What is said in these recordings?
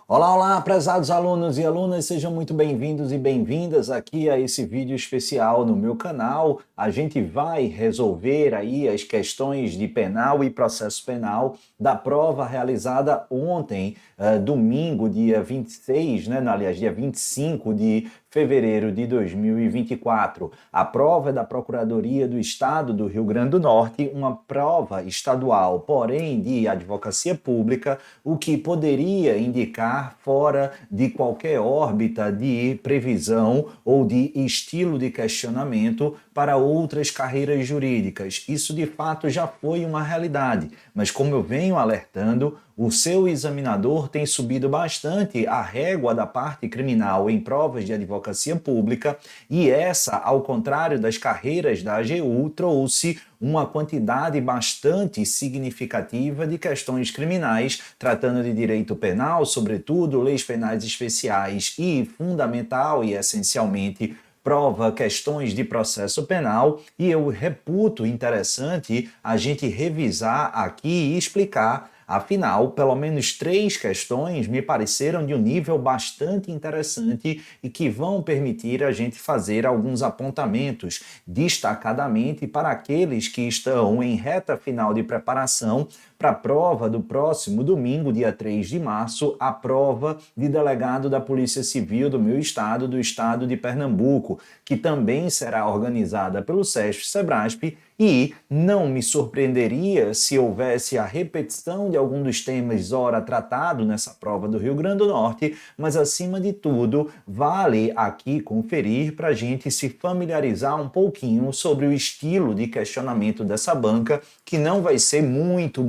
Olá, olá, prezados alunos e alunas, sejam muito bem-vindos e bem-vindas aqui a esse vídeo especial no meu canal. A gente vai resolver aí as questões de penal e processo penal da prova realizada ontem, domingo, dia 26, aliás, dia 25 de fevereiro de 2024. A prova é da Procuradoria do Estado do Rio Grande do Norte, uma prova estadual, porém de advocacia pública, o que poderia indicar fora de qualquer órbita de previsão ou de estilo de questionamento para outras carreiras jurídicas. Isso de fato já foi uma realidade, mas como eu venho alertando, o seu examinador tem subido bastante a régua da parte criminal em provas de advocacia pública e essa, ao contrário das carreiras da AGU, trouxe uma quantidade bastante significativa de questões criminais, tratando de direito penal, sobretudo leis penais especiais e, fundamental e essencialmente, prova questões de processo penal, e eu reputo interessante a gente revisar aqui e explicar. Afinal, pelo menos 3 questões me pareceram de um nível bastante interessante e que vão permitir a gente fazer alguns apontamentos, destacadamente para aqueles que estão em reta final de preparação para a prova do próximo domingo, dia 3 de março, a prova de delegado da Polícia Civil do meu estado, do estado de Pernambuco, que também será organizada pelo SESP-Sebrasp, e não me surpreenderia se houvesse a repetição de algum dos temas ora tratado nessa prova do Rio Grande do Norte, mas acima de tudo, vale aqui conferir para a gente se familiarizar um pouquinho sobre o estilo de questionamento dessa banca, que não vai ser muito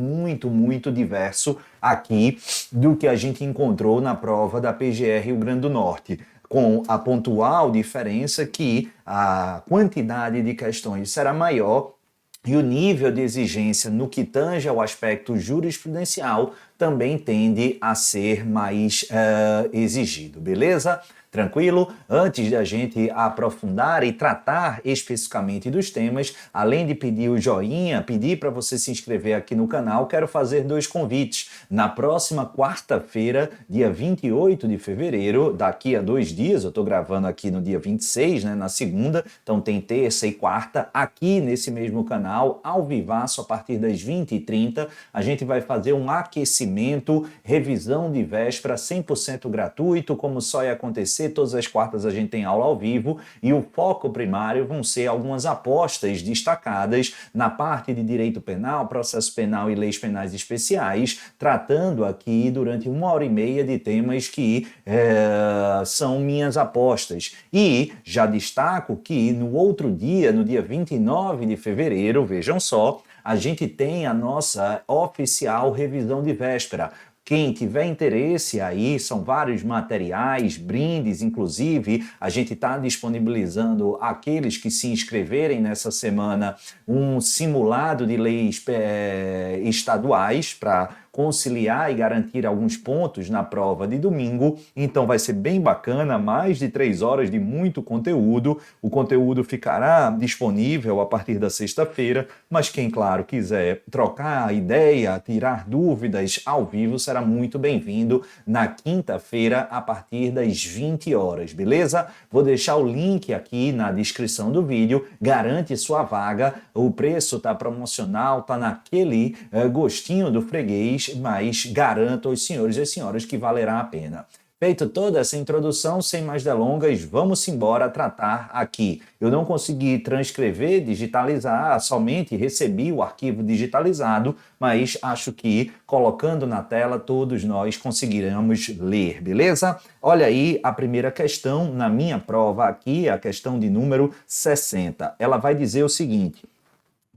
diverso aqui do que a gente encontrou na prova da PGR Rio Grande do Norte, com a pontual diferença que a quantidade de questões será maior e o nível de exigência no que tange ao aspecto jurisprudencial também tende a ser mais exigido, beleza? Tranquilo? Antes de a gente aprofundar e tratar especificamente dos temas, além de pedir o joinha, pedir para você se inscrever aqui no canal, quero fazer 2 convites. Na próxima quarta-feira, dia 28 de fevereiro, daqui a 2 dias, eu estou gravando aqui no dia 26, na segunda, então tem terça e quarta, aqui nesse mesmo canal, ao vivaço, a partir das 20h30, a gente vai fazer um aquecimento, revisão de véspera 100% gratuito, como só ia acontecer. Todas as quartas a gente tem aula ao vivo e o foco primário vão ser algumas apostas destacadas na parte de direito penal, processo penal e leis penais especiais, tratando aqui durante 1h30 de temas que são minhas apostas. E já destaco que no outro dia, no dia 29 de fevereiro, vejam só, a gente tem a nossa oficial revisão de véspera. Quem tiver interesse aí, são vários materiais, brindes, inclusive, a gente está disponibilizando aqueles que se inscreverem nessa semana um simulado de leis estaduais para conciliar e garantir alguns pontos na prova de domingo, então vai ser bem bacana, mais de 3 horas de muito conteúdo. O conteúdo ficará disponível a partir da sexta-feira, mas quem, claro, quiser trocar ideia, tirar dúvidas ao vivo, será muito bem-vindo na quinta-feira a partir das 20 horas, beleza? Vou deixar o link aqui na descrição do vídeo, garante sua vaga, o preço tá promocional, tá naquele gostinho do freguês, mas garanto aos senhores e às senhoras que valerá a pena. Feito toda essa introdução, sem mais delongas, vamos embora tratar aqui. Eu não consegui transcrever, digitalizar, somente recebi o arquivo digitalizado, mas acho que colocando na tela todos nós conseguiremos ler, beleza? Olha aí a primeira questão na minha prova aqui, a questão de número 60. Ela vai dizer o seguinte: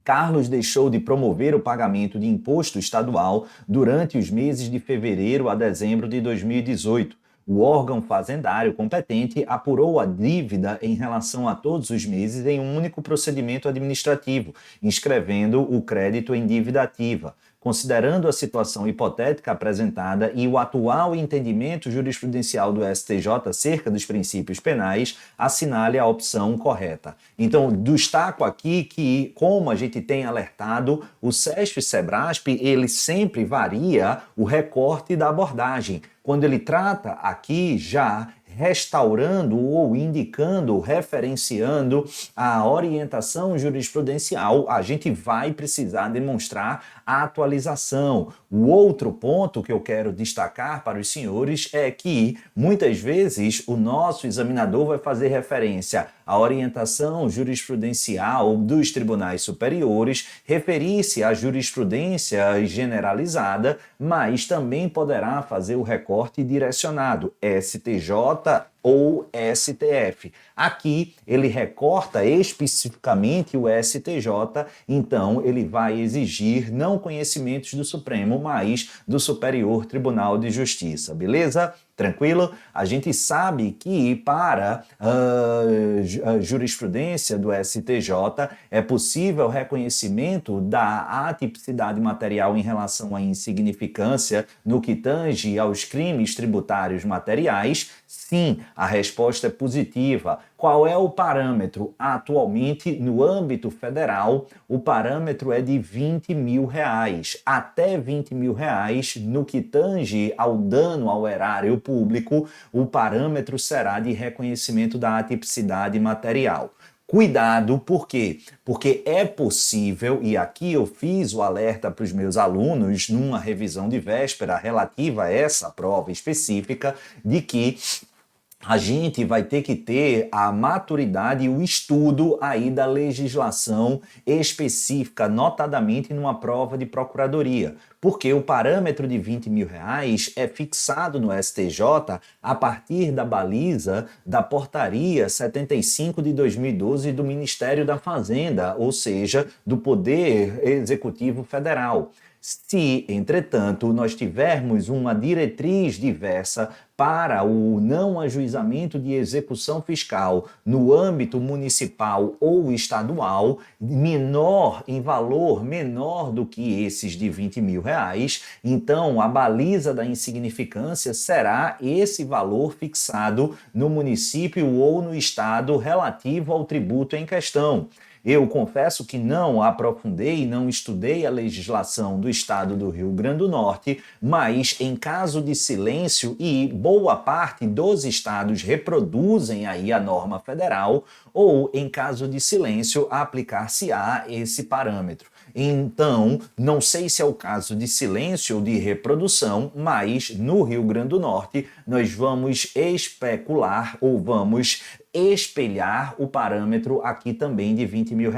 Carlos deixou de promover o pagamento de imposto estadual durante os meses de fevereiro a dezembro de 2018. O órgão fazendário competente apurou a dívida em relação a todos os meses em um único procedimento administrativo, inscrevendo o crédito em dívida ativa. considerando a situação hipotética apresentada e o atual entendimento jurisprudencial do STJ acerca dos princípios penais, assinale a opção correta. Então, destaco aqui que, como a gente tem alertado, o SESP-SEBRASP, ele sempre varia o recorte da abordagem. Quando ele trata aqui já restaurando ou indicando, referenciando a orientação jurisprudencial, a gente vai precisar demonstrar a atualização. O outro ponto que eu quero destacar para os senhores é que, muitas vezes, o nosso examinador vai fazer referência à orientação jurisprudencial dos tribunais superiores, referir-se à jurisprudência generalizada, mas também poderá fazer o recorte direcionado, STJ ou STF. Aqui ele recorta especificamente o STJ, então ele vai exigir não conhecimentos do Supremo, mas do Superior Tribunal de Justiça, beleza? Tranquilo? A gente sabe que para a jurisprudência do STJ é possível reconhecimento da atipicidade material em relação à insignificância no que tange aos crimes tributários materiais. Sim, a resposta é positiva. Qual é o parâmetro? Atualmente, no âmbito federal, o parâmetro é de R$20 mil. Até R$20 mil no que tange ao dano ao erário público, o parâmetro será de reconhecimento da atipicidade material. Cuidado, por quê? Porque é possível, e aqui eu fiz o alerta para os meus alunos numa revisão de véspera relativa a essa prova específica, de que a gente vai ter que ter a maturidade e o estudo aí da legislação específica, notadamente numa prova de procuradoria. Porque o parâmetro de R$20 mil é fixado no STJ a partir da baliza da Portaria 75 de 2012 do Ministério da Fazenda, ou seja, do Poder Executivo Federal. Se, entretanto, nós tivermos uma diretriz diversa para o não ajuizamento de execução fiscal no âmbito municipal ou estadual, menor em valor, menor do que esses de R$20 mil, então a baliza da insignificância será esse valor fixado no município ou no estado relativo ao tributo em questão. Eu confesso que não aprofundei, não estudei a legislação do estado do Rio Grande do Norte, mas em caso de silêncio, e boa parte dos estados reproduzem aí a norma federal, ou em caso de silêncio, aplicar-se-á esse parâmetro. Então, não sei se é o caso de silêncio ou de reprodução, mas no Rio Grande do Norte nós vamos especular ou vamos espelhar o parâmetro aqui também de R$20 mil.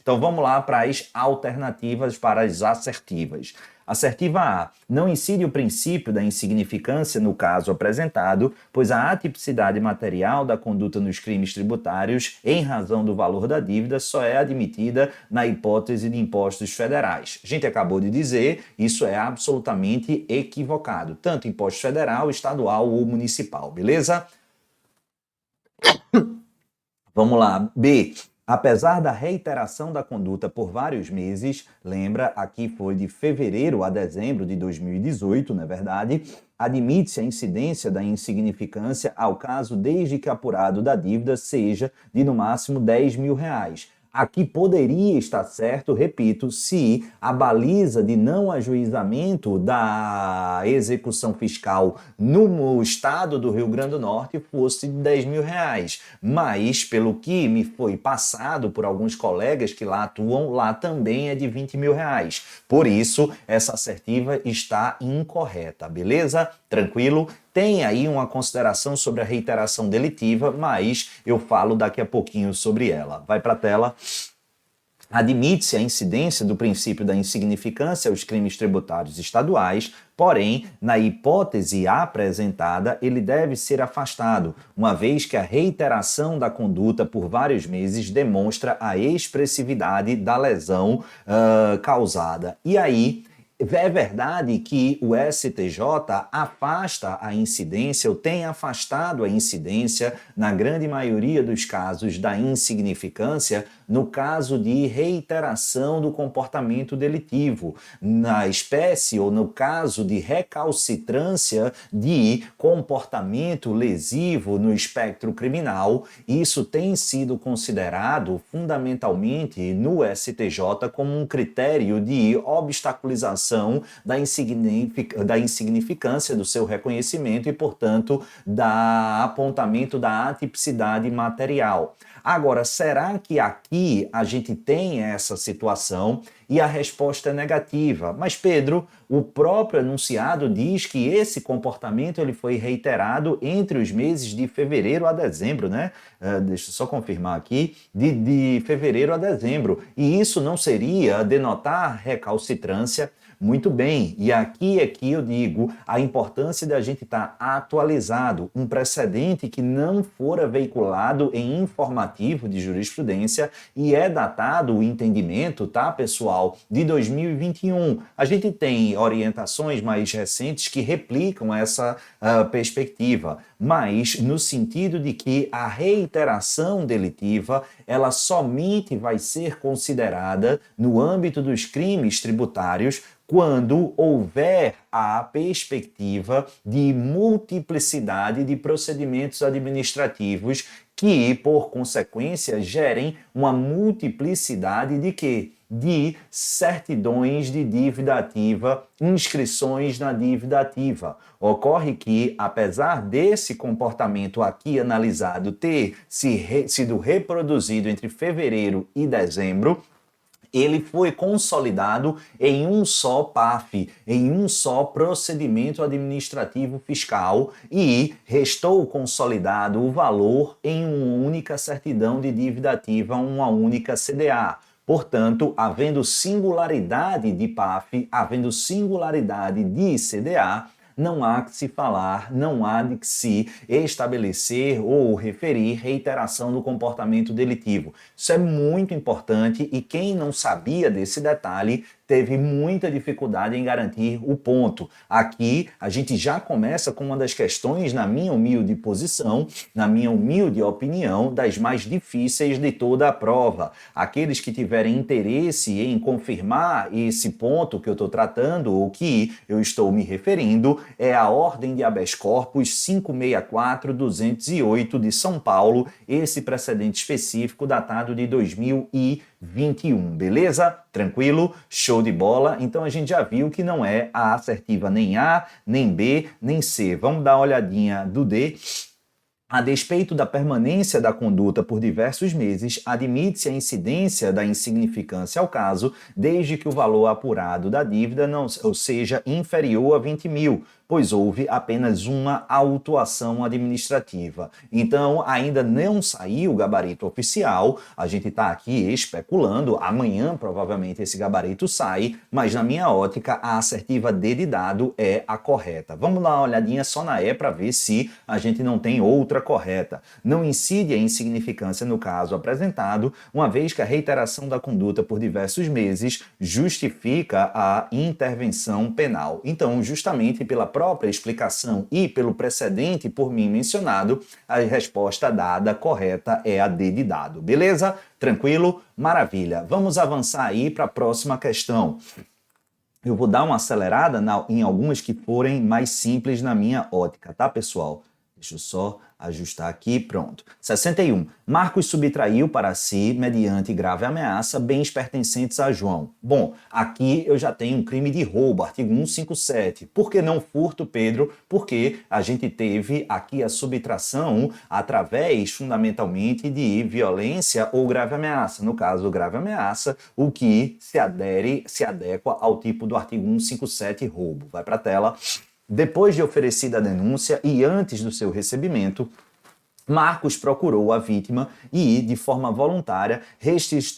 Então vamos lá para as alternativas, para as assertivas. Assertiva A. Não incide o princípio da insignificância no caso apresentado, pois a atipicidade material da conduta nos crimes tributários, em razão do valor da dívida, só é admitida na hipótese de impostos federais. A gente acabou de dizer, isso é absolutamente equivocado, tanto imposto federal, estadual ou municipal, beleza? Vamos lá. B. Apesar da reiteração da conduta por vários meses, lembra, aqui foi de fevereiro a dezembro de 2018, não é verdade? Admite-se a incidência da insignificância ao caso desde que apurado da dívida seja de no máximo R$10 mil. Aqui poderia estar certo, repito, se a baliza de não ajuizamento da execução fiscal no estado do Rio Grande do Norte fosse de R$10 mil. Mas, pelo que me foi passado por alguns colegas que lá atuam, lá também é de R$20 mil. Por isso, essa assertiva está incorreta, beleza? Tranquilo? Tem aí uma consideração sobre a reiteração delitiva, mas eu falo daqui a pouquinho sobre ela. Vai para a tela. Admite-se a incidência do princípio da insignificância aos crimes tributários estaduais, porém, na hipótese apresentada, ele deve ser afastado, uma vez que a reiteração da conduta por vários meses demonstra a expressividade da lesão causada. E aí, é verdade que o STJ afasta a incidência, ou tem afastado a incidência, na grande maioria dos casos, da insignificância no caso de reiteração do comportamento delitivo, na espécie ou no caso de recalcitrância de comportamento lesivo no espectro criminal. Isso tem sido considerado fundamentalmente no STJ como um critério de obstaculização da insignificância do seu reconhecimento e, portanto, da apontamento da atipicidade material. Agora, será que aqui a gente tem essa situação? E a resposta é negativa. Mas, Pedro, o próprio enunciado diz que esse comportamento ele foi reiterado entre os meses de fevereiro a dezembro, né? Deixa eu só confirmar aqui, de fevereiro a dezembro. E isso não seria denotar recalcitrância? Muito bem, e aqui é que eu digo a importância da gente estar atualizado, um precedente que não fora veiculado em informativo de jurisprudência e é datado o entendimento, tá, pessoal, de 2021. A gente tem orientações mais recentes que replicam essa perspectiva, mas no sentido de que a reiteração delitiva, ela somente vai ser considerada no âmbito dos crimes tributários quando houver a perspectiva de multiplicidade de procedimentos administrativos que, por consequência, gerem uma multiplicidade de quê? De certidões de dívida ativa, inscrições na dívida ativa. Ocorre que, apesar desse comportamento aqui analisado ter sido reproduzido entre fevereiro e dezembro, ele foi consolidado em um só PAF, em um só procedimento administrativo fiscal e restou consolidado o valor em uma única certidão de dívida ativa, uma única CDA. Portanto, havendo singularidade de PAF, havendo singularidade de CDA, não há que se falar, não há de que se estabelecer ou referir reiteração do comportamento delitivo. Isso é muito importante e quem não sabia desse detalhe teve muita dificuldade em garantir o ponto. Aqui a gente já começa com uma das questões, na minha humilde posição, na minha humilde opinião, das mais difíceis de toda a prova. Aqueles que tiverem interesse em confirmar esse ponto que eu estou tratando ou que eu estou me referindo, é a ordem de habeas corpus 564-208 de São Paulo, esse precedente específico datado de 2021, beleza? Tranquilo? Show de bola? Então a gente já viu que não é a assertiva nem A, nem B, nem C. Vamos dar uma olhadinha do D. A despeito da permanência da conduta por diversos meses, admite-se a incidência da insignificância ao caso, desde que o valor apurado da dívida não seja inferior a 20 mil, pois houve apenas uma autuação administrativa. Então, ainda não saiu o gabarito oficial, a gente está aqui especulando, amanhã provavelmente esse gabarito sai, mas na minha ótica a assertiva D de dado é a correta. Vamos dar uma olhadinha só na E para ver se a gente não tem outra correta. Não incide a insignificância no caso apresentado, uma vez que a reiteração da conduta por diversos meses justifica a intervenção penal. Então, justamente pela própria explicação e pelo precedente por mim mencionado, a resposta dada correta é a D de dado. Beleza? Tranquilo? Maravilha. Vamos avançar aí para a próxima questão. Eu vou dar uma acelerada em algumas que forem mais simples na minha ótica, tá, pessoal? Deixa eu só ajustar aqui, pronto. 61. Marcos subtraiu para si, mediante grave ameaça, bens pertencentes a João. Bom, aqui eu já tenho um crime de roubo, artigo 157. Por que não furto, Pedro? Porque a gente teve aqui a subtração através, fundamentalmente, de violência ou grave ameaça. No caso, grave ameaça, o que se adequa ao tipo do artigo 157, roubo. Vai para a tela. Depois de oferecida a denúncia e antes do seu recebimento, Marcos procurou a vítima e, de forma voluntária,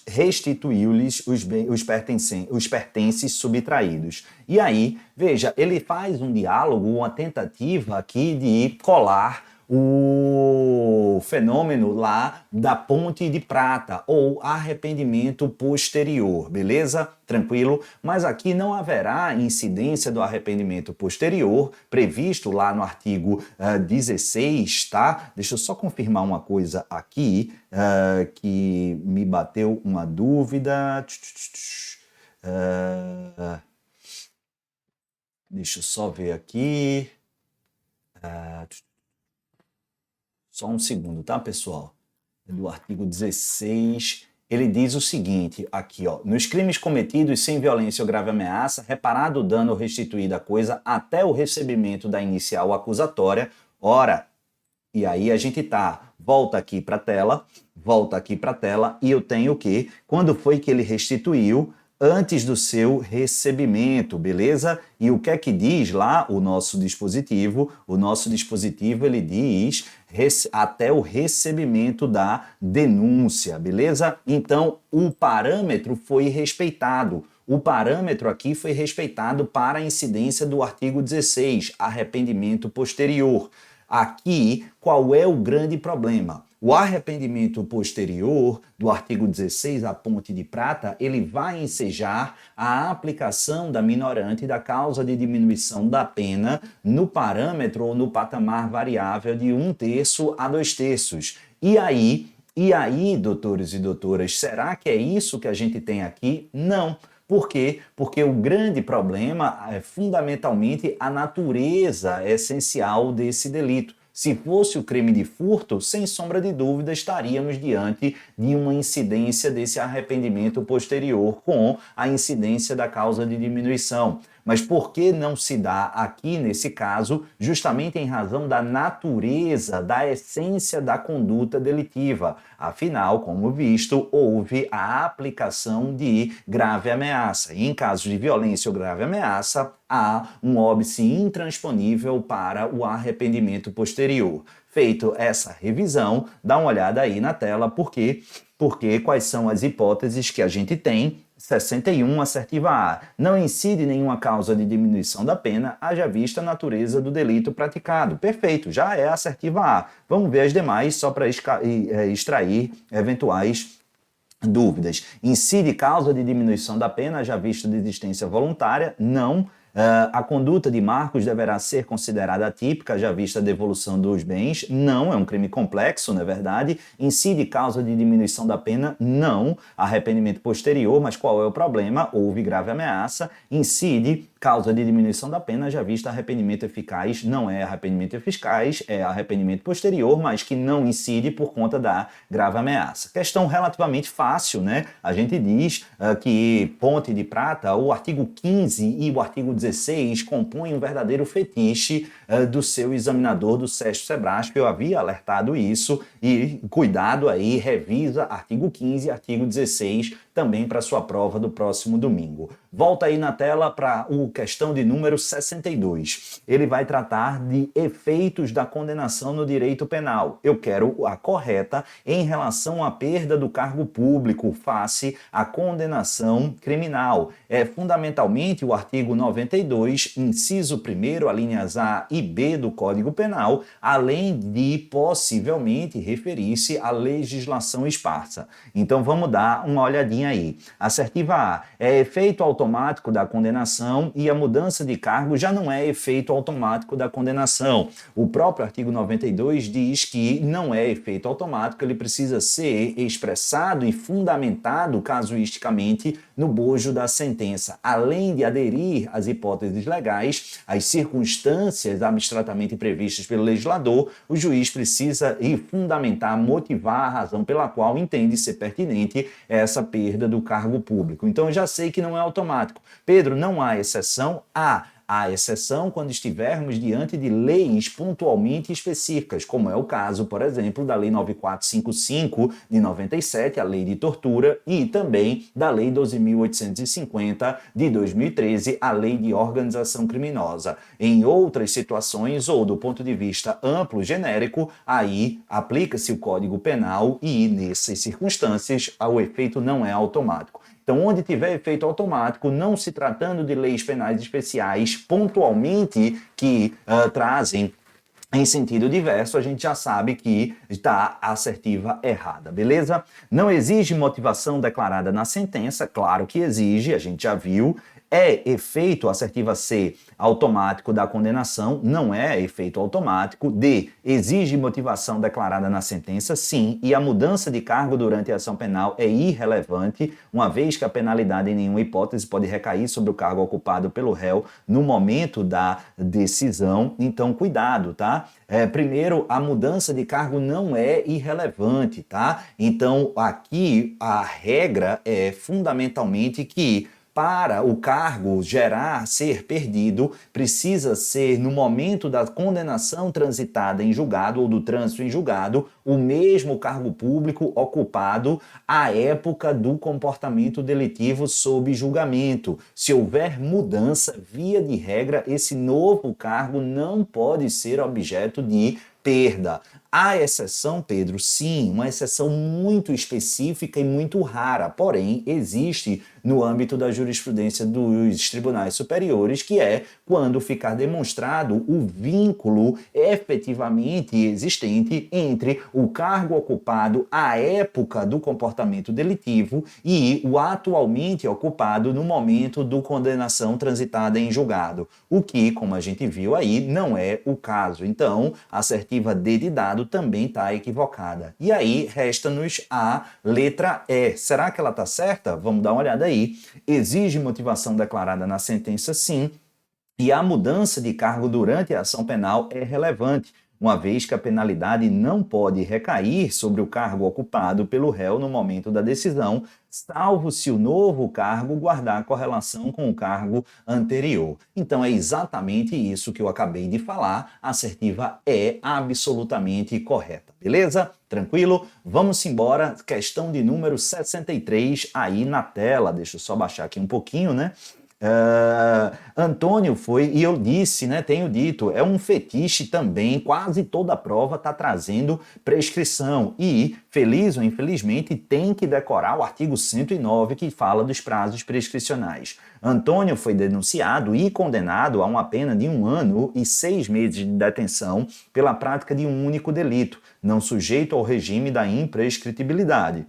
restituiu-lhes os pertences subtraídos. E aí, veja, ele faz um diálogo, uma tentativa aqui de colar o fenômeno lá da ponte de prata ou arrependimento posterior, beleza? Tranquilo? Mas aqui não haverá incidência do arrependimento posterior previsto lá no artigo 16, tá? Deixa eu só confirmar uma coisa aqui que me bateu uma dúvida. Deixa eu só ver aqui. Só um segundo, tá, pessoal? Do artigo 16, ele diz o seguinte, aqui, ó. Nos crimes cometidos sem violência ou grave ameaça, reparado o dano ou restituída a coisa até o recebimento da inicial acusatória. Ora, e aí a gente volta aqui para a tela, e eu tenho o quê? Quando foi que ele restituiu? Antes do seu recebimento, beleza? E o que é que diz lá o nosso dispositivo? O nosso dispositivo, ele diz até o recebimento da denúncia, beleza? Então, o parâmetro foi respeitado. O parâmetro aqui foi respeitado para a incidência do artigo 16, arrependimento posterior. Aqui, qual é o grande problema? O arrependimento posterior do artigo 16, a ponte de prata, ele vai ensejar a aplicação da minorante da causa de diminuição da pena no parâmetro ou no patamar variável de 1/3 a 2/3. E aí, doutores e doutoras, será que é isso que a gente tem aqui? Não. Por quê? Porque o grande problema é fundamentalmente a natureza essencial desse delito. Se fosse o crime de furto, sem sombra de dúvida, estaríamos diante de uma incidência desse arrependimento posterior com a incidência da causa de diminuição. Mas por que não se dá aqui, nesse caso, justamente em razão da natureza, da essência da conduta delitiva? Afinal, como visto, houve a aplicação de grave ameaça. E em casos de violência ou grave ameaça, há um óbice intransponível para o arrependimento posterior. Feito essa revisão, dá uma olhada aí na tela, porque quais são as hipóteses que a gente tem. 61, assertiva A. Não incide nenhuma causa de diminuição da pena, haja vista a natureza do delito praticado. Perfeito, já é assertiva A. Vamos ver as demais só para extrair eventuais dúvidas. Incide causa de diminuição da pena, haja vista de desistência voluntária? Não. A conduta de Marcos deverá ser considerada atípica, já vista a devolução dos bens? Não, é um crime complexo, não é verdade? Incide causa de diminuição da pena? Não. Arrependimento posterior, mas qual é o problema? Houve grave ameaça. Incide causa de diminuição da pena, já vista arrependimento eficaz? Não é arrependimento eficaz, é arrependimento posterior, mas que não incide por conta da grave ameaça. Questão relativamente fácil, né? A gente diz que ponte de prata, o artigo 15 e o artigo 16 compõem um verdadeiro fetiche do seu examinador, do Sérgio Sebrasco. Eu havia alertado isso e cuidado aí, revisa artigo 15 e artigo 16 também para sua prova do próximo domingo. Volta aí na tela para o questão de número 62. Ele vai tratar de efeitos da condenação no direito penal. Eu quero a correta em relação à perda do cargo público face à condenação criminal. É fundamentalmente o artigo 92, inciso 1º, alíneas A e B do Código Penal, além de possivelmente referir-se à legislação esparsa. Então vamos dar uma olhadinha aí. Assertiva A é efeito automático da condenação e a mudança de cargo já não é efeito automático da condenação. O próprio artigo 92 diz que não é efeito automático, ele precisa ser expressado e fundamentado casuisticamente no bojo da sentença, além de aderir às hipóteses legais, às circunstâncias abstratamente previstas pelo legislador, o juiz precisa fundamentar, motivar a razão pela qual entende ser pertinente essa perda do cargo público. Então eu já sei que não é automático. Pedro, não há exceção? Há exceção quando estivermos diante de leis pontualmente específicas, como é o caso, por exemplo, da Lei 9455 de 97, a Lei de Tortura, e também da Lei 12.850 de 2013, a Lei de Organização Criminosa. Em outras situações, ou do ponto de vista amplo, genérico, aí aplica-se o Código Penal e, nessas circunstâncias, o efeito não é automático. Então, onde tiver efeito automático, não se tratando de leis penais especiais pontualmente que trazem Em sentido diverso, a gente já sabe que está a assertiva errada, beleza? Não exige motivação declarada na sentença, claro que exige, a gente já viu. É efeito assertiva C automático da condenação? Não é efeito automático. D. Exige motivação declarada na sentença? Sim. E a mudança de cargo durante a ação penal é irrelevante, uma vez que a penalidade em nenhuma hipótese pode recair sobre o cargo ocupado pelo réu no momento da decisão. Então, cuidado, tá? Primeiro, a mudança de cargo não é irrelevante, tá? Então, aqui a regra é fundamentalmente que para o cargo ser perdido, precisa ser, no momento da condenação transitada em julgado ou do trânsito em julgado, o mesmo cargo público ocupado à época do comportamento delitivo sob julgamento. Se houver mudança, via de regra, esse novo cargo não pode ser objeto de perda. A exceção, Pedro, sim, uma exceção muito específica e muito rara, porém existe no âmbito da jurisprudência dos tribunais superiores, que é quando ficar demonstrado o vínculo efetivamente existente entre o cargo ocupado à época do comportamento delitivo e o atualmente ocupado no momento da condenação transitada em julgado, o que, como a gente viu aí, não é o caso. Então, a assertiva D de dado também está equivocada. E aí, resta-nos a letra E. Será que ela está certa? Vamos dar uma olhada aí. Exige motivação declarada na sentença, sim, e a mudança de cargo durante a ação penal é relevante, uma vez que a penalidade não pode recair sobre o cargo ocupado pelo réu no momento da decisão, salvo se o novo cargo guardar correlação com o cargo anterior. Então é exatamente isso que eu acabei de falar, a assertiva é absolutamente correta, beleza? Tranquilo? Vamos embora, questão de número 63 aí na tela, deixa eu só baixar aqui um pouquinho, né? Antônio foi, e eu disse, né, tenho dito, é um fetiche também, quase toda a prova está trazendo prescrição e, feliz ou infelizmente, tem que decorar o artigo 109 que fala dos prazos prescricionais. Antônio foi denunciado e condenado a uma pena de 1 ano e 6 meses de detenção pela prática de um único delito, não sujeito ao regime da imprescritibilidade.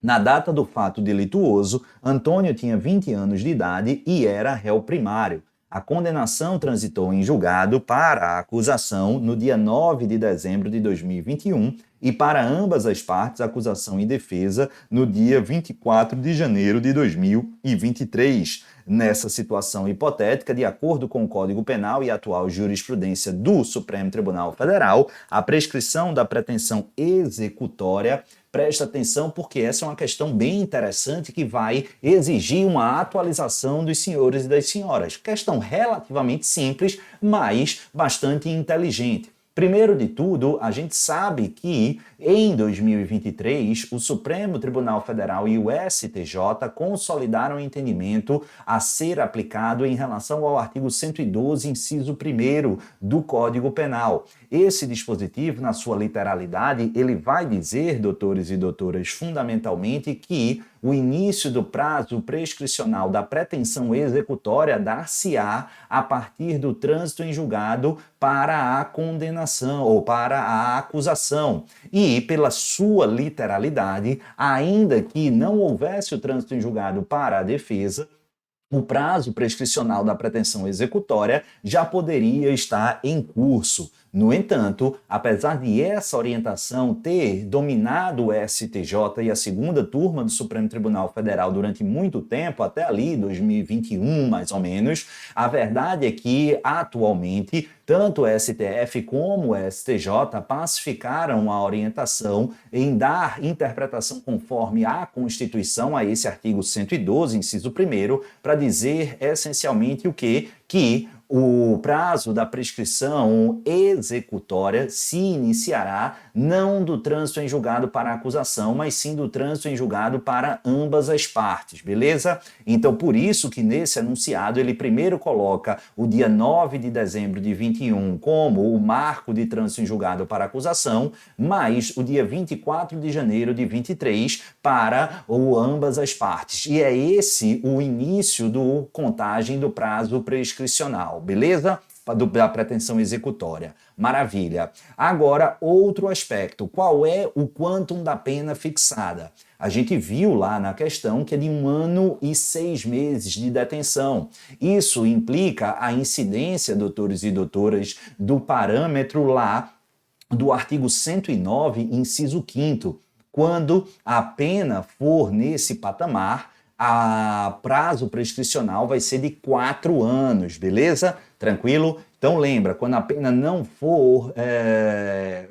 Na data do fato delituoso, Antônio tinha 20 anos de idade e era réu primário. A condenação transitou em julgado para a acusação no dia 9 de dezembro de 2021 e para ambas as partes, acusação e defesa, no dia 24 de janeiro de 2023. Nessa situação hipotética, de acordo com o Código Penal e a atual jurisprudência do Supremo Tribunal Federal, a prescrição da pretensão executória, presta atenção porque essa é uma questão bem interessante que vai exigir uma atualização dos senhores e das senhoras. Questão relativamente simples, mas bastante inteligente. Primeiro de tudo, a gente sabe que em 2023 o Supremo Tribunal Federal e o STJ consolidaram o entendimento a ser aplicado em relação ao artigo 112, inciso 1º do Código Penal. Esse dispositivo, na sua literalidade, ele vai dizer, doutores e doutoras, fundamentalmente que o início do prazo prescricional da pretensão executória dar-se-á a partir do trânsito em julgado para a condenação ou para a acusação. E, pela sua literalidade, ainda que não houvesse o trânsito em julgado para a defesa, o prazo prescricional da pretensão executória já poderia estar em curso. No entanto, apesar de essa orientação ter dominado o STJ e a segunda turma do Supremo Tribunal Federal durante muito tempo, até ali 2021 mais ou menos, a verdade é que atualmente tanto o STF como o STJ pacificaram a orientação em dar interpretação conforme a Constituição, a esse artigo 112, inciso 1º, para dizer essencialmente o quê? Que o prazo da prescrição executória se iniciará não do trânsito em julgado para a acusação, mas sim do trânsito em julgado para ambas as partes, beleza? Então, por isso que nesse enunciado ele primeiro coloca o dia 9 de dezembro de 21 como o marco de trânsito em julgado para a acusação, mas o dia 24 de janeiro de 23 para ambas as partes. E é esse o início do contagem do prazo prescricional. Beleza? da pretensão executória. Maravilha. Agora, outro aspecto. Qual é o quantum da pena fixada? A gente viu lá na questão que é de 1 ano e 6 meses de detenção. Isso implica a incidência, doutores e doutoras, do parâmetro lá do artigo 109, inciso 5º. Quando a pena for nesse patamar, a prazo prescricional vai ser de 4 anos, beleza? Tranquilo? Então lembra, quando a pena não for,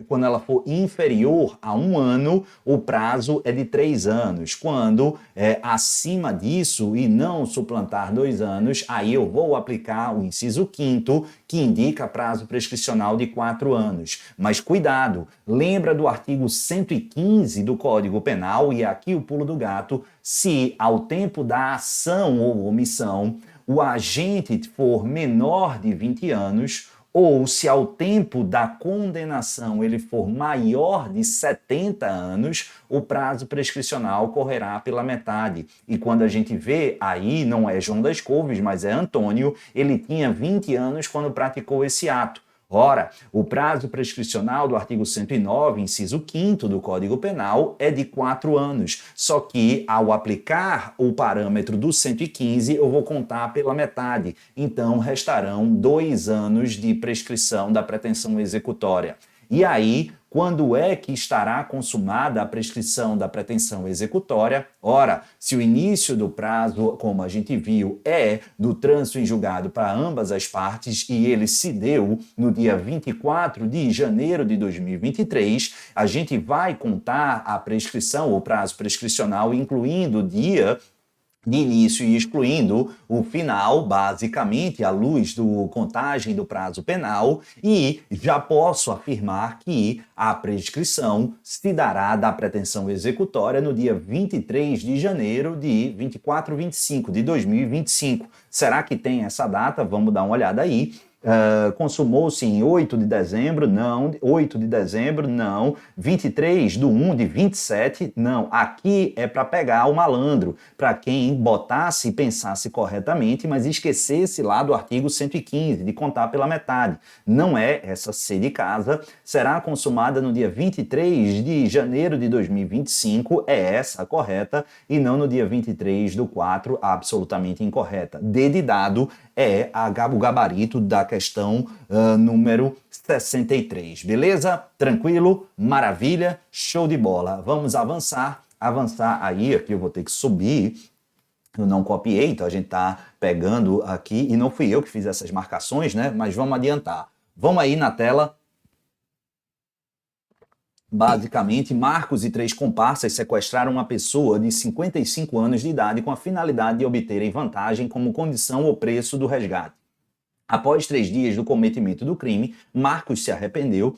quando ela for inferior a 1 ano, o prazo é de 3 anos. Quando acima disso e não suplantar 2 anos, aí eu vou aplicar o inciso 5º, que indica prazo prescricional de 4 anos. Mas cuidado, lembra do artigo 115 do Código Penal, e aqui o pulo do gato, se ao tempo da ação ou omissão o agente for menor de 20 anos, ou se ao tempo da condenação ele for maior de 70 anos, o prazo prescricional correrá pela metade. E quando a gente vê, aí não é João das Couves, mas é Antônio, ele tinha 20 anos quando praticou esse ato. Ora, o prazo prescricional do artigo 109, inciso 5º do Código Penal é de 4 anos. Só que, ao aplicar o parâmetro do 115, eu vou contar pela metade. Então, restarão 2 anos de prescrição da pretensão executória. E aí, quando é que estará consumada a prescrição da pretensão executória? Ora, se o início do prazo, como a gente viu, é do trânsito em julgado para ambas as partes e ele se deu no dia 24 de janeiro de 2023, a gente vai contar a prescrição, o prazo prescricional, incluindo o dia de início e excluindo o final, basicamente, à luz do contagem do prazo penal, e já posso afirmar que a prescrição se dará da pretensão executória no dia 23 de janeiro de 24/25 de 2025. Será que tem essa data? Vamos dar uma olhada aí. Consumou-se em 8 de dezembro, não. 8 de dezembro, não. 23/1 de 27, não. Aqui é para pegar o malandro, para quem botasse e pensasse corretamente, mas esquecesse lá do artigo 115, de contar pela metade. Não é essa C de casa, será consumada no dia 23 de janeiro de 2025, é essa a correta, e não no dia 23/4, absolutamente incorreta. D de dado é o gabarito da questão número 63, beleza? Tranquilo? Maravilha? Show de bola. Vamos avançar aí, aqui eu vou ter que subir, eu não copiei, então a gente tá pegando aqui, e não fui eu que fiz essas marcações, né? Mas vamos adiantar. Vamos aí na tela. Basicamente, Marcos e 3 comparsas sequestraram uma pessoa de 55 anos de idade com a finalidade de obterem vantagem como condição ou preço do resgate. Após 3 dias do cometimento do crime, Marcos se arrependeu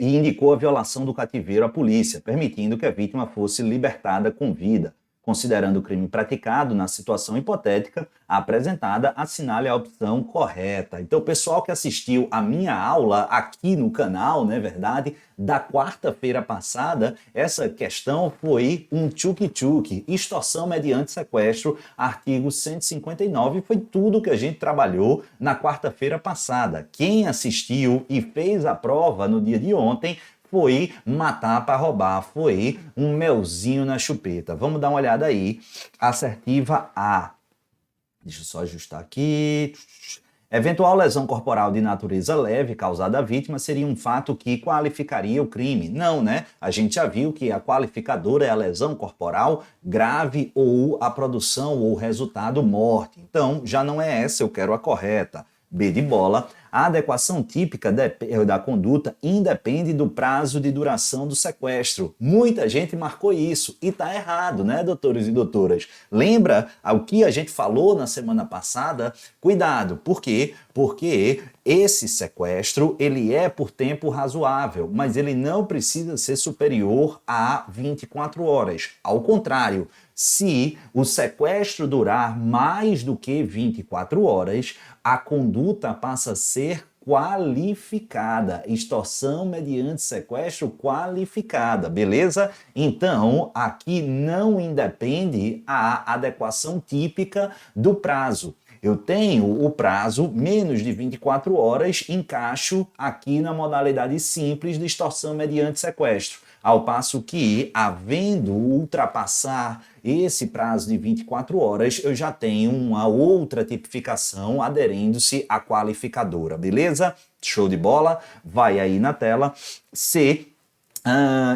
e indicou a violação do cativeiro à polícia, permitindo que a vítima fosse libertada com vida. Considerando o crime praticado na situação hipotética apresentada, assinale a opção correta. Então, o pessoal que assistiu a minha aula aqui no canal, não é verdade, da quarta-feira passada, essa questão foi um tchuk-tchuk, extorsão mediante sequestro, artigo 159, foi tudo que a gente trabalhou na quarta-feira passada. Quem assistiu e fez a prova no dia de ontem foi matar para roubar, foi um melzinho na chupeta. Vamos dar uma olhada aí. Assertiva A. Deixa eu só ajustar aqui. Eventual lesão corporal de natureza leve causada à vítima seria um fato que qualificaria o crime. Não, né? A gente já viu que a qualificadora é a lesão corporal grave ou a produção ou resultado morte. Então, já não é essa, eu quero a correta. B de bola. A adequação típica da conduta independe do prazo de duração do sequestro. Muita gente marcou isso e tá errado, né, doutores e doutoras? Lembra o que a gente falou na semana passada? Cuidado, por quê? Porque esse sequestro, ele é por tempo razoável, mas ele não precisa ser superior a 24 horas. Ao contrário, se o sequestro durar mais do que 24 horas, a conduta passa a ser qualificada, extorsão mediante sequestro qualificada, beleza? Então, aqui não independe a adequação típica do prazo. Eu tenho o prazo menos de 24 horas, encaixo aqui na modalidade simples de extorsão mediante sequestro. Ao passo que, havendo ultrapassar esse prazo de 24 horas, eu já tenho uma outra tipificação aderindo-se à qualificadora, beleza? Show de bola? Vai aí na tela. C.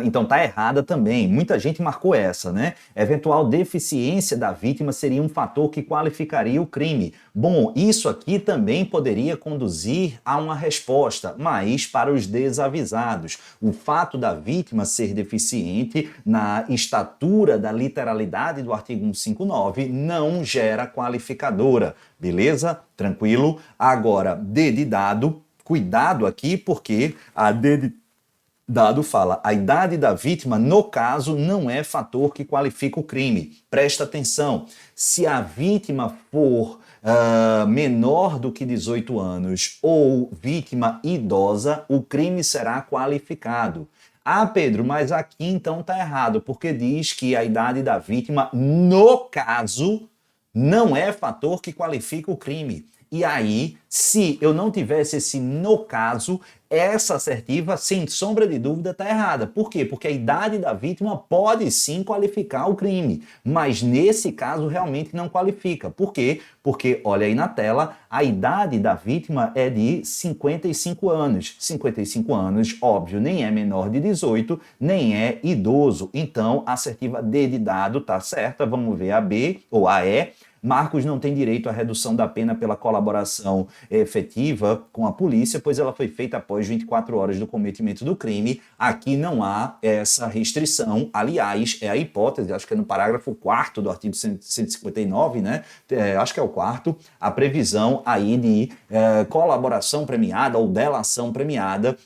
Então tá errada também. Muita gente marcou essa, né? Eventual deficiência da vítima seria um fator que qualificaria o crime. Bom, isso aqui também poderia conduzir a uma resposta, mas para os desavisados. O fato da vítima ser deficiente na estatura da literalidade do artigo 159 não gera qualificadora, beleza? Tranquilo? Agora, D de dado, cuidado aqui porque a D de dado fala, a idade da vítima, no caso, não é fator que qualifica o crime. Presta atenção, se a vítima for menor do que 18 anos ou vítima idosa, o crime será qualificado. Ah, Pedro, mas aqui então tá errado, porque diz que a idade da vítima, no caso, não é fator que qualifica o crime. E aí, se eu não tivesse esse no caso, essa assertiva, sem sombra de dúvida, está errada. Por quê? Porque a idade da vítima pode sim qualificar o crime, mas nesse caso realmente não qualifica. Por quê? Porque, olha aí na tela, a idade da vítima é de 55 anos. 55 anos, óbvio, nem é menor de 18, nem é idoso. Então, a assertiva D de dado está certa. Vamos ver a B ou a E. Marcos não tem direito à redução da pena pela colaboração efetiva com a polícia, pois ela foi feita após 24 horas do cometimento do crime. Aqui não há essa restrição. Aliás, é a hipótese, acho que é no parágrafo 4º do artigo 159, né? Acho que é o 4º, a previsão aí de colaboração premiada ou delação premiada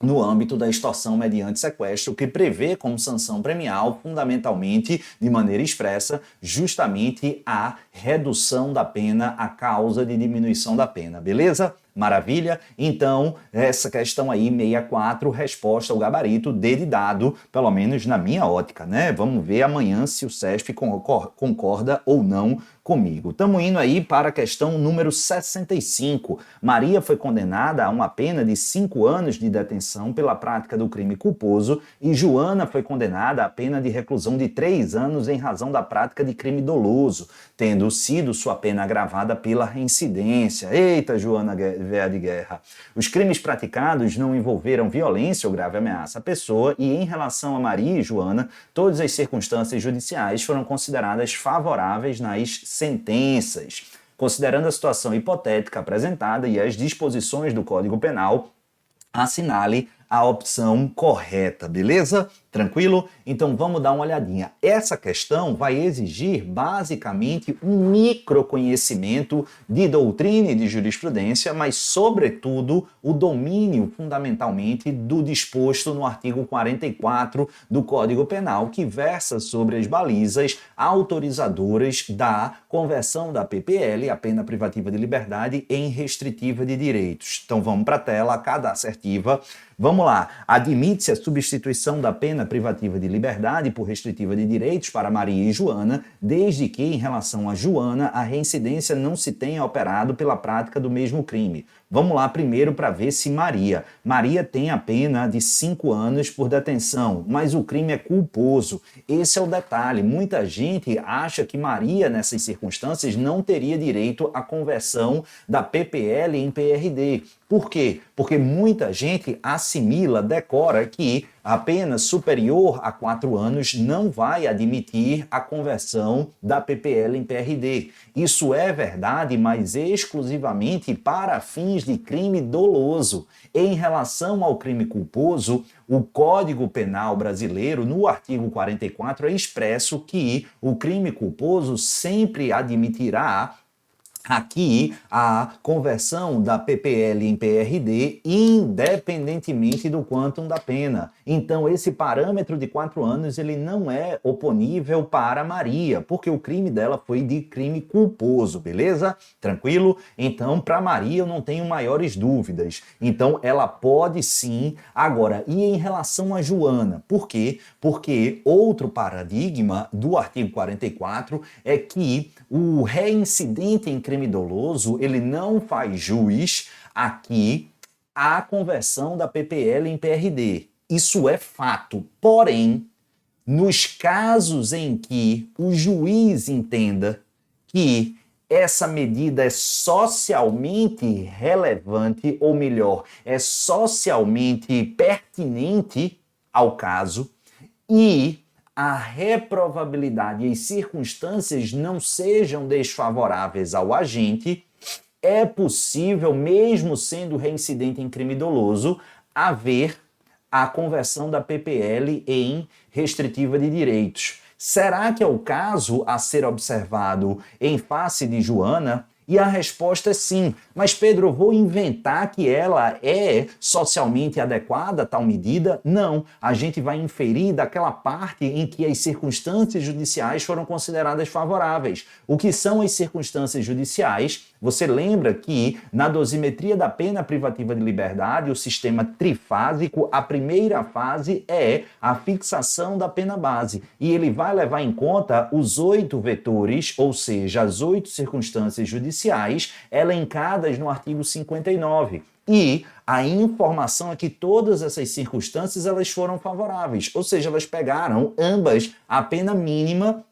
no âmbito da extorsão mediante sequestro, que prevê como sanção premial, fundamentalmente, de maneira expressa, justamente a redução da pena, a causa de diminuição da pena, beleza? Maravilha? Então, essa questão aí, 64, resposta ao gabarito, D de dado, pelo menos na minha ótica, né? Vamos ver amanhã se o SESP concorda ou não comigo. Estamos indo aí para a questão número 65. Maria foi condenada a uma pena de 5 anos de detenção pela prática do crime culposo e Joana foi condenada a pena de reclusão de 3 anos em razão da prática de crime doloso, tendo sido sua pena agravada pela reincidência. Eita, Joana véia de guerra. Os crimes praticados não envolveram violência ou grave ameaça à pessoa e, em relação a Maria e Joana, todas as circunstâncias judiciais foram consideradas favoráveis nas sentenças. Considerando a situação hipotética apresentada e as disposições do Código Penal, assinale a opção correta, beleza? Tranquilo? Então vamos dar uma olhadinha. Essa questão vai exigir basicamente um microconhecimento de doutrina e de jurisprudência, mas sobretudo o domínio fundamentalmente do disposto no artigo 44 do Código Penal, que versa sobre as balizas autorizadoras da conversão da PPL, a pena privativa de liberdade, em restritiva de direitos. Então vamos para a tela, cada assertiva. Vamos lá. Admite-se a substituição da pena privativa de liberdade por restritiva de direitos para Maria e Joana, desde que, em relação a Joana, a reincidência não se tenha operado pela prática do mesmo crime. Vamos lá primeiro para ver se Maria. Maria tem a pena de 5 anos por detenção, mas o crime é culposo. Esse é o detalhe. Muita gente acha que Maria, nessas circunstâncias, não teria direito à conversão da PPL em PRD. Por quê? Porque muita gente assimila, decora que a pena superior a 4 anos não vai admitir a conversão da PPL em PRD. Isso é verdade, mas exclusivamente para fins de crime doloso. Em relação ao crime culposo, o Código Penal brasileiro, no artigo 44, é expresso que o crime culposo sempre admitirá aqui a conversão da PPL em PRD, independentemente do quantum da pena. Então, esse parâmetro de 4 anos ele não é oponível para Maria, porque o crime dela foi de crime culposo, beleza? Tranquilo? Então, para Maria eu não tenho maiores dúvidas. Então, ela pode sim. Agora, e em relação a Joana? Por quê? Porque outro paradigma do artigo 44 é que o reincidente em crime crime doloso, ele não faz jus aqui à conversão da PPL em PRD. Isso é fato. Porém, nos casos em que o juiz entenda que essa medida é socialmente relevante, ou melhor, é socialmente pertinente ao caso, e a reprovabilidade e as circunstâncias não sejam desfavoráveis ao agente, é possível, mesmo sendo reincidente em crime doloso, haver a conversão da PPL em restritiva de direitos. Será que é o caso a ser observado em face de Joana? E a resposta é sim. Mas, Pedro, eu vou inventar que ela é socialmente adequada, tal medida? Não. A gente vai inferir daquela parte em que as circunstâncias judiciais foram consideradas favoráveis. O que são as circunstâncias judiciais? Você lembra que na dosimetria da pena privativa de liberdade, o sistema trifásico, a primeira fase é a fixação da pena base. E ele vai levar em conta os 8 vetores, ou seja, as 8 circunstâncias judiciais elencadas no artigo 59. E a informação é que todas essas circunstâncias elas foram favoráveis, ou seja, elas pegaram ambas a pena mínima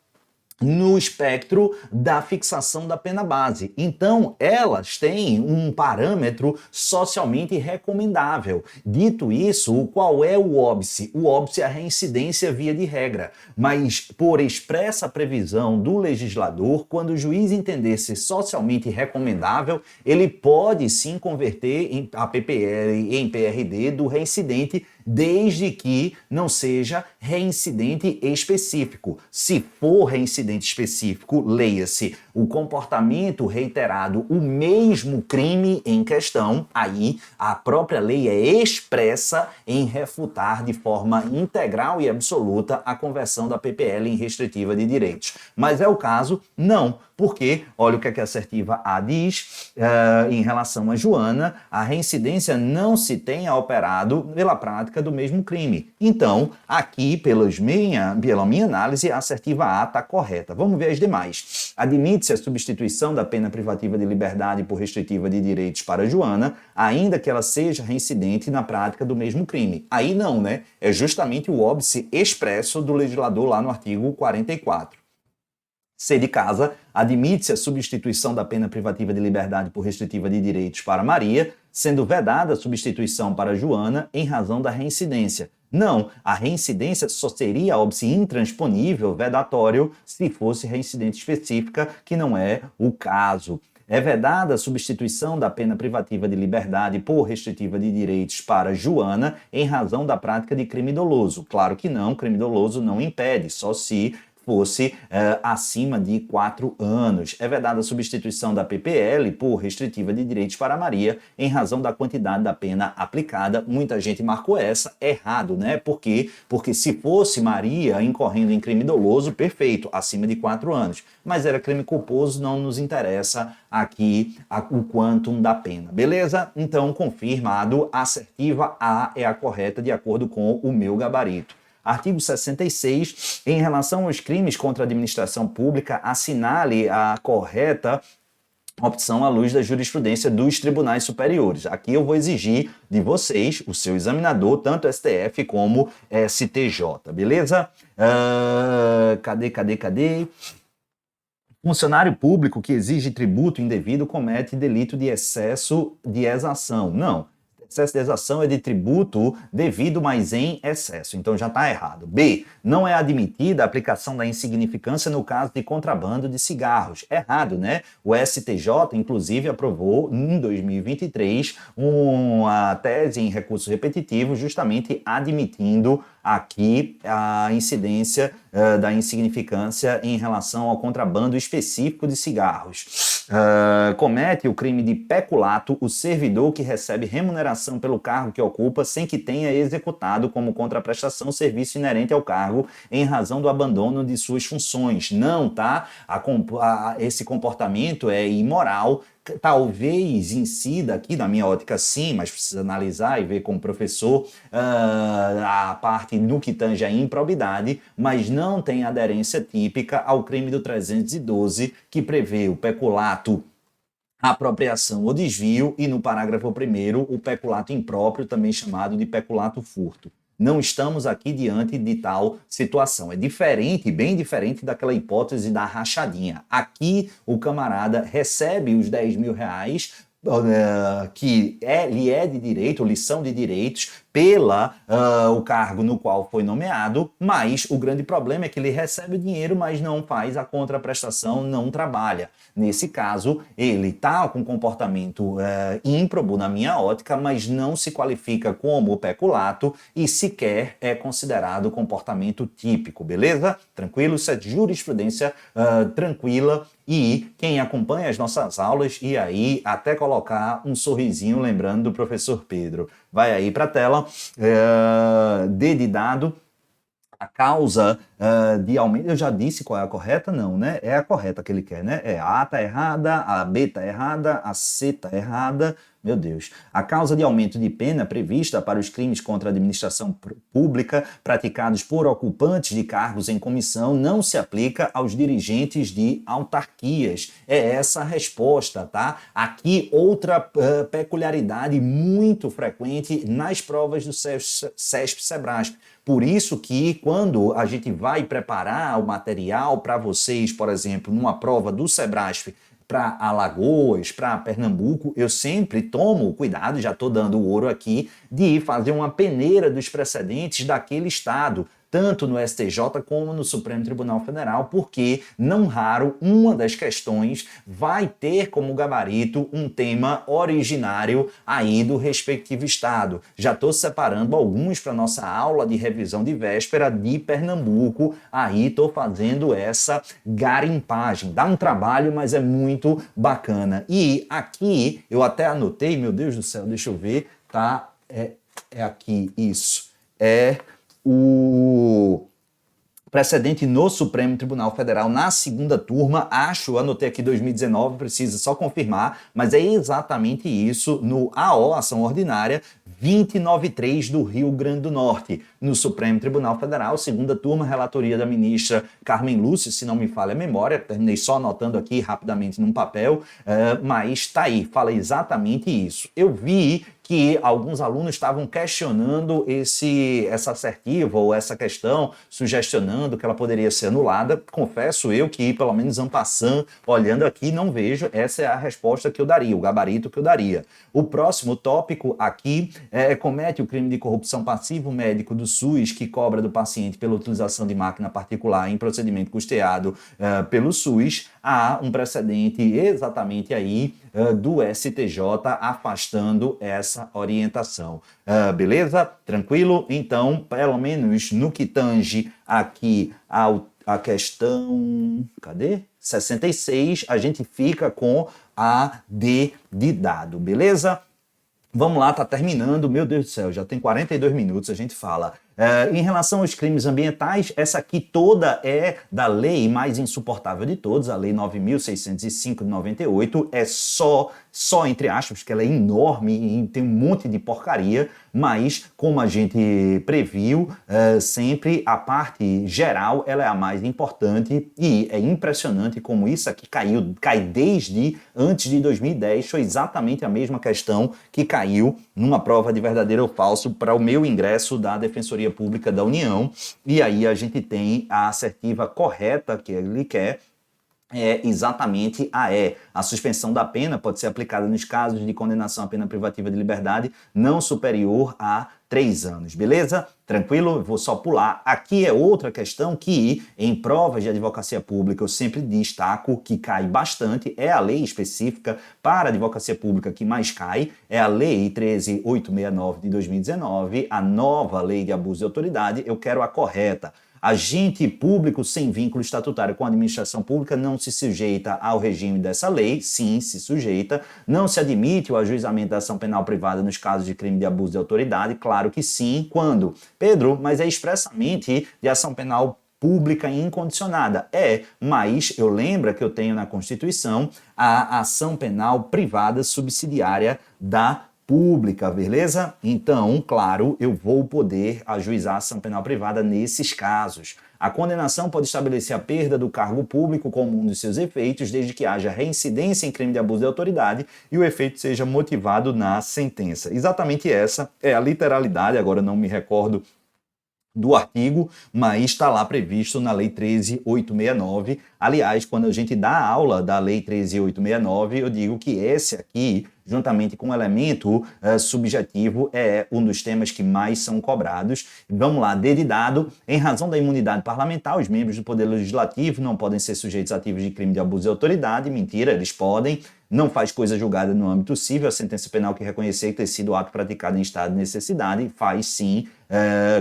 no espectro da fixação da pena base. Então, elas têm um parâmetro socialmente recomendável. Dito isso, qual é o óbice? O óbice é a reincidência via de regra, mas por expressa previsão do legislador, quando o juiz entender ser socialmente recomendável, ele pode sim converter a PPL em PRD do reincidente, desde que não seja reincidente específico. Se for reincidente específico, leia-se o comportamento reiterado, o mesmo crime em questão, aí a própria lei é expressa em refutar de forma integral e absoluta a conversão da PPL em restritiva de direitos. Mas é o caso? Não. Porque, olha o que a assertiva A diz em relação a Joana, a reincidência não se tenha operado pela prática do mesmo crime. Então, aqui, pela minha análise, a assertiva A está correta. Vamos ver as demais. Admite-se a substituição da pena privativa de liberdade por restritiva de direitos para Joana, ainda que ela seja reincidente na prática do mesmo crime. Aí não, né? É justamente o óbice expresso do legislador lá no artigo 44. C de casa, admite-se a substituição da pena privativa de liberdade por restritiva de direitos para Maria, sendo vedada a substituição para Joana em razão da reincidência. Não, a reincidência só seria óbice intransponível, vedatório, se fosse reincidente específica, que não é o caso. É vedada a substituição da pena privativa de liberdade por restritiva de direitos para Joana em razão da prática de crime doloso. Claro que não, crime doloso não impede, só se fosse acima de 4 anos. É vedada a substituição da PPL por restritiva de direitos para Maria em razão da quantidade da pena aplicada. Muita gente marcou essa errado, né? Por quê? Porque se fosse Maria incorrendo em crime doloso, perfeito, acima de 4 anos. Mas era crime culposo, não nos interessa aqui o quantum da pena. Beleza? Então, confirmado, a assertiva A é a correta de acordo com o meu gabarito. Artigo 66, em relação aos crimes contra a administração pública, assinale a correta opção à luz da jurisprudência dos tribunais superiores. Aqui eu vou exigir de vocês, o seu examinador, tanto STF como STJ, beleza? Cadê? Funcionário público que exige tributo indevido comete delito de excesso de exação. Não. Excesso de exação é de tributo devido, mas em excesso. Então já está errado. B. Não é admitida a aplicação da insignificância no caso de contrabando de cigarros. Errado, né? O STJ, inclusive, aprovou em 2023 uma tese em recurso repetitivo justamente admitindo aqui a incidência da insignificância em relação ao contrabando específico de cigarros. Comete o crime de peculato o servidor que recebe remuneração pelo cargo que ocupa sem que tenha executado como contraprestação serviço inerente ao cargo em razão do abandono de suas funções. Não, tá? Esse comportamento é imoral. Talvez incida aqui, na minha ótica, sim, mas precisa analisar e ver como professor a parte no que tange a improbidade, mas não tem aderência típica ao crime do 312, que prevê o peculato apropriação ou desvio, e no parágrafo 1º, o peculato impróprio, também chamado de peculato furto. Não estamos aqui diante de tal situação. É diferente, bem diferente daquela hipótese da rachadinha. Aqui, o camarada recebe os 10 mil reais, que lhe é de direito, lição de direitos, o cargo no qual foi nomeado, mas o grande problema é que ele recebe o dinheiro, mas não faz a contraprestação, não trabalha. Nesse caso, ele está com comportamento ímprobo na minha ótica, mas não se qualifica como peculato e sequer é considerado comportamento típico, beleza? Tranquilo? Isso é jurisprudência tranquila. E quem acompanha as nossas aulas, e aí até colocar um sorrisinho lembrando do professor Pedro. Vai aí para a tela, D de dado, a causa de aumento, eu já disse qual é a correta? Não, né? É a correta que ele quer, né? A tá errada, a B tá errada, a C tá errada. Meu Deus. A causa de aumento de pena prevista para os crimes contra a administração pública praticados por ocupantes de cargos em comissão não se aplica aos dirigentes de autarquias. É essa a resposta, tá? Aqui, outra peculiaridade muito frequente nas provas do CESP-SEBRASP. Por isso que quando a gente vai preparar o material para vocês, por exemplo, numa prova do SEBRASP, para Alagoas, para Pernambuco, eu sempre tomo cuidado, já estou dando o ouro aqui, de fazer uma peneira dos precedentes daquele estado, tanto no STJ como no Supremo Tribunal Federal, porque, não raro, uma das questões vai ter como gabarito um tema originário aí do respectivo estado. Já estou separando alguns para nossa aula de revisão de véspera de Pernambuco, aí estou fazendo essa garimpagem. Dá um trabalho, mas é muito bacana. E aqui, eu até anotei, meu Deus do céu, deixa eu ver, tá? É aqui, isso. O precedente no Supremo Tribunal Federal na segunda turma, anotei aqui 2019, precisa só confirmar, mas é exatamente isso no AO, Ação Ordinária 293 do Rio Grande do Norte, no Supremo Tribunal Federal, segunda turma, relatoria da ministra Carmen Lúcia, se não me falha a memória, terminei só anotando aqui rapidamente num papel, mas tá aí, fala exatamente isso. Eu vi que alguns alunos estavam questionando essa assertiva ou essa questão, sugestionando que ela poderia ser anulada. Confesso eu que, pelo menos en passant, olhando aqui, não vejo. Essa é a resposta que eu daria, o gabarito que eu daria. O próximo tópico aqui comete o crime de corrupção passivo médico do SUS que cobra do paciente pela utilização de máquina particular em procedimento custeado pelo SUS. Há um precedente exatamente aí do STJ afastando essa orientação. Beleza? Tranquilo? Então, pelo menos no que tange aqui a questão... Cadê? 66, a gente fica com a D de dado, beleza? Vamos lá, tá terminando. Meu Deus do céu, já tem 42 minutos, a gente fala. Em relação aos crimes ambientais, essa aqui toda é da lei mais insuportável de todos, a Lei 9.605 de 98, é só entre aspas, que ela é enorme e tem um monte de porcaria, mas como a gente previu, sempre a parte geral ela é a mais importante e é impressionante como isso aqui cai desde antes de 2010, foi exatamente a mesma questão que caiu numa prova de verdadeiro ou falso para o meu ingresso da Defensoria Pública da União, e aí a gente tem a assertiva correta que ele quer, é exatamente a E. A suspensão da pena pode ser aplicada nos casos de condenação à pena privativa de liberdade não superior a 3 anos, beleza? Tranquilo? Vou só pular. Aqui é outra questão que, em provas de advocacia pública, eu sempre destaco que cai bastante, é a lei específica para a advocacia pública que mais cai, é a Lei 13.869 de 2019, a nova Lei de Abuso de Autoridade, eu quero a correta. Agente público sem vínculo estatutário com a administração pública não se sujeita ao regime dessa lei, sim, se sujeita. Não se admite o ajuizamento da ação penal privada nos casos de crime de abuso de autoridade, claro que sim. Quando? Pedro, mas é expressamente de ação penal pública incondicionada. Mas eu lembro que eu tenho na Constituição a ação penal privada subsidiária da pública, beleza? Então, claro, eu vou poder ajuizar a ação penal privada nesses casos. A condenação pode estabelecer a perda do cargo público como um dos seus efeitos, desde que haja reincidência em crime de abuso de autoridade e o efeito seja motivado na sentença. Exatamente essa é a literalidade, agora não me recordo do artigo, mas está lá previsto na Lei 13.869. Aliás, quando a gente dá aula da Lei 13.869, eu digo que esse aqui, juntamente com o elemento subjetivo, é um dos temas que mais são cobrados. Vamos lá, D de dado. Em razão da imunidade parlamentar, os membros do Poder Legislativo não podem ser sujeitos ativos de crime de abuso de autoridade. Mentira, eles podem. Não faz coisa julgada no âmbito civil. A sentença penal que reconhecer ter sido ato praticado em estado de necessidade faz sim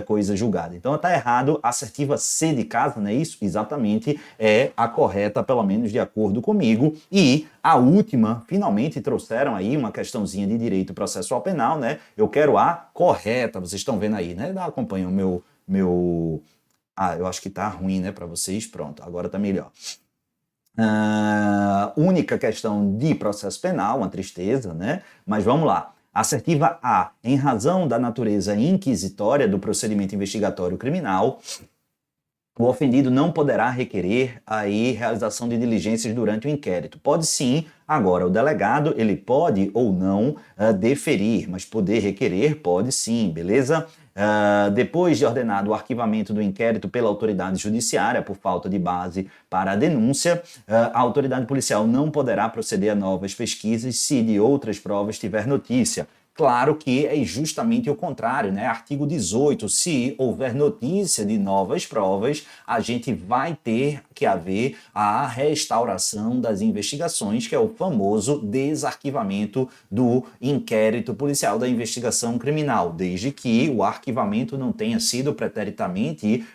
coisa julgada. Então está errado. A assertiva C de casa, não é isso? Exatamente, é a correta, pelo menos de acordo comigo. E a última, finalmente trouxeram aí uma questãozinha de direito processual penal, né? Eu quero a correta, vocês estão vendo aí, né? Acompanham o meu... Ah, eu acho que tá ruim, né, para vocês. Pronto, agora tá melhor. Única questão de processo penal, uma tristeza, né? Mas vamos lá. Assertiva A. Em razão da natureza inquisitória do procedimento investigatório criminal, o ofendido não poderá requerer aí realização de diligências durante o inquérito. Pode sim, agora o delegado ele pode ou não deferir, mas poder requerer pode sim, beleza? Depois de ordenado o arquivamento do inquérito pela autoridade judiciária por falta de base para a denúncia, a autoridade policial não poderá proceder a novas pesquisas se de outras provas tiver notícia. Claro que é justamente o contrário, né? Artigo 18, se houver notícia de novas provas, a gente vai ter que haver a restauração das investigações, que é o famoso desarquivamento do inquérito policial da investigação criminal, desde que o arquivamento não tenha sido preteritamente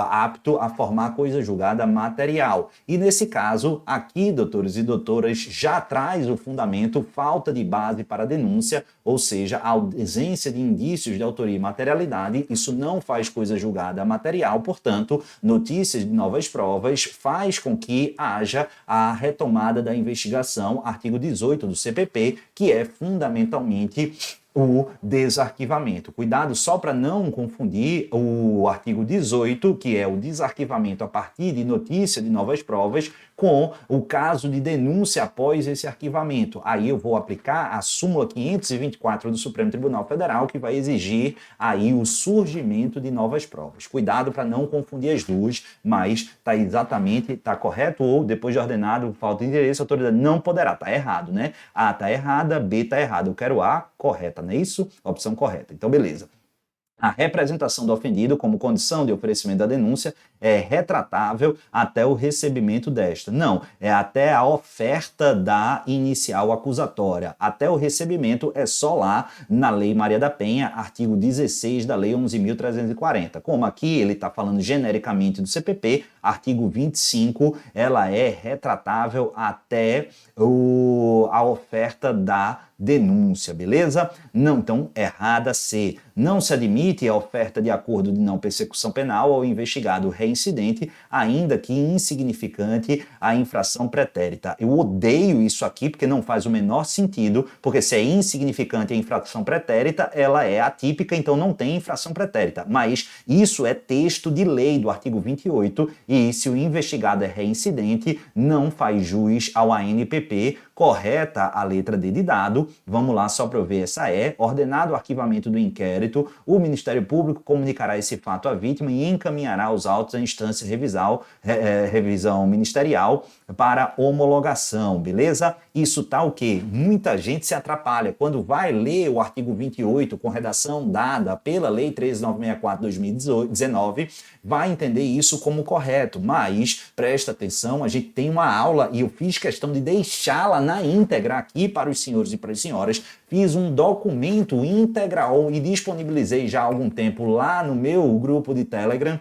apto a formar coisa julgada material. E nesse caso, aqui, doutores e doutoras, já traz o fundamento falta de base para a denúncia, ou seja, a ausência de indícios de autoria e materialidade, isso não faz coisa julgada material, portanto, notícias de novas provas faz com que haja a retomada da investigação, artigo 18 do CPP, que é fundamentalmente o desarquivamento. Cuidado só para não confundir o artigo 18, que é o desarquivamento a partir de notícia de novas provas, com o caso de denúncia após esse arquivamento. Aí eu vou aplicar a súmula 524 do Supremo Tribunal Federal, que vai exigir aí o surgimento de novas provas. Cuidado para não confundir as duas, mas está exatamente, está correto, ou depois de ordenado, falta de interesse, a autoridade não poderá. Está errado, né? A está errada, B está errada. Eu quero A correta, não é isso? Opção correta. Então, beleza. A representação do ofendido como condição de oferecimento da denúncia é retratável até o recebimento desta. Não, é até a oferta da inicial acusatória. Até o recebimento é só lá na Lei Maria da Penha, artigo 16 da Lei 11.340. Como aqui ele está falando genericamente do CPP, artigo 25, ela é retratável até a oferta da denúncia, beleza? Não, então, errada C. Não se admite a oferta de acordo de não persecução penal ao investigado reincidente, ainda que insignificante a infração pretérita. Eu odeio isso aqui porque não faz o menor sentido, porque se é insignificante a infração pretérita, ela é atípica, então não tem infração pretérita. Mas isso é texto de lei do artigo 28 e se o investigado é reincidente, não faz jus ao ANPP, correta a letra D de dado. Vamos lá, só para eu ver, essa é. Ordenado o arquivamento do inquérito, o Ministério Público comunicará esse fato à vítima e encaminhará os autos à instância revisão ministerial para homologação, beleza? Isso tá o quê? Muita gente se atrapalha. Quando vai ler o artigo 28 com redação dada pela Lei 13.964/2019, vai entender isso como correto, mas presta atenção, a gente tem uma aula e eu fiz questão de deixá-la na íntegra aqui para os senhores e para as senhoras. Fiz um documento integral e disponibilizei já há algum tempo lá no meu grupo de Telegram,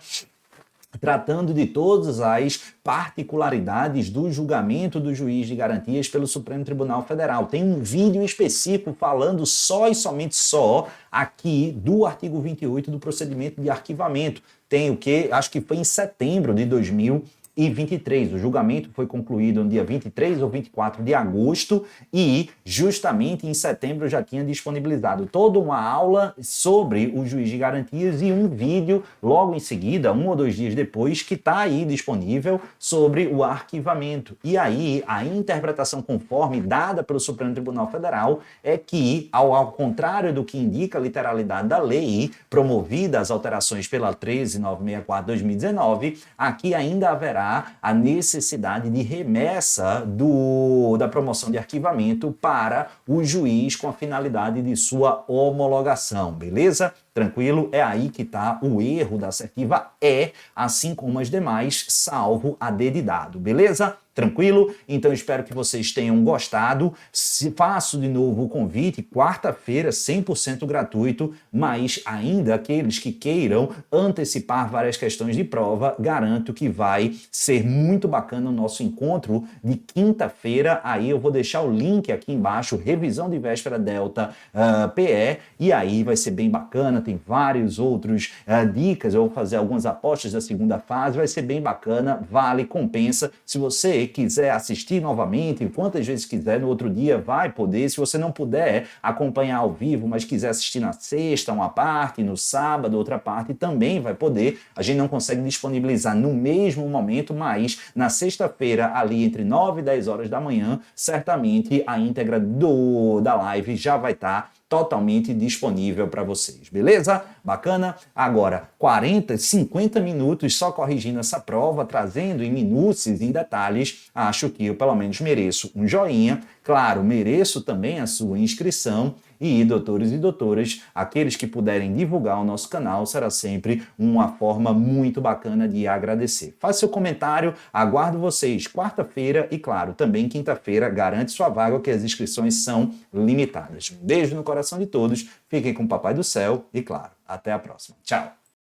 tratando de todas as particularidades do julgamento do juiz de garantias pelo Supremo Tribunal Federal. Tem um vídeo específico falando só e somente só aqui do artigo 28 do procedimento de arquivamento. Tem o que? Acho que foi em setembro de 2019. 2023. O julgamento foi concluído no dia 23 ou 24 de agosto e justamente em setembro já tinha disponibilizado toda uma aula sobre o juiz de garantias e um vídeo logo em seguida, 1 ou 2 dias depois, que está aí disponível sobre o arquivamento. E aí a interpretação conforme dada pelo Supremo Tribunal Federal é que, ao contrário do que indica a literalidade da lei, promovida as alterações pela 13.964/2019, aqui ainda haverá a necessidade de remessa da promoção de arquivamento para o juiz com a finalidade de sua homologação, beleza? Tranquilo? É aí que está o erro da assertiva é, assim como as demais, salvo a D de dado, beleza? Tranquilo? Então espero que vocês tenham gostado. Faço de novo o convite, quarta-feira, 100% gratuito, mas ainda aqueles que queiram antecipar várias questões de prova, garanto que vai ser muito bacana o nosso encontro de quinta-feira. Aí eu vou deixar o link aqui embaixo, revisão de véspera Delta PE, e aí vai ser bem bacana, tem vários outros dicas, eu vou fazer algumas apostas da segunda fase, vai ser bem bacana, vale, compensa. Se você quiser assistir novamente, quantas vezes quiser, no outro dia vai poder. Se você não puder acompanhar ao vivo, mas quiser assistir na sexta uma parte, no sábado outra parte, também vai poder. A gente não consegue disponibilizar no mesmo momento, mas na sexta-feira, ali entre 9 e 10 horas da manhã, certamente a íntegra da live já vai estar totalmente disponível para vocês, beleza? Bacana? Agora, 40, 50 minutos só corrigindo essa prova, trazendo em minúcias, em detalhes, acho que eu pelo menos mereço um joinha. Claro, mereço também a sua inscrição e, doutores e doutoras, aqueles que puderem divulgar o nosso canal, será sempre uma forma muito bacana de agradecer. Faça seu comentário, aguardo vocês quarta-feira e, claro, também quinta-feira, garante sua vaga, que as inscrições são limitadas. Um beijo no coração de todos, fiquem com o Papai do Céu e, claro, até a próxima. Tchau!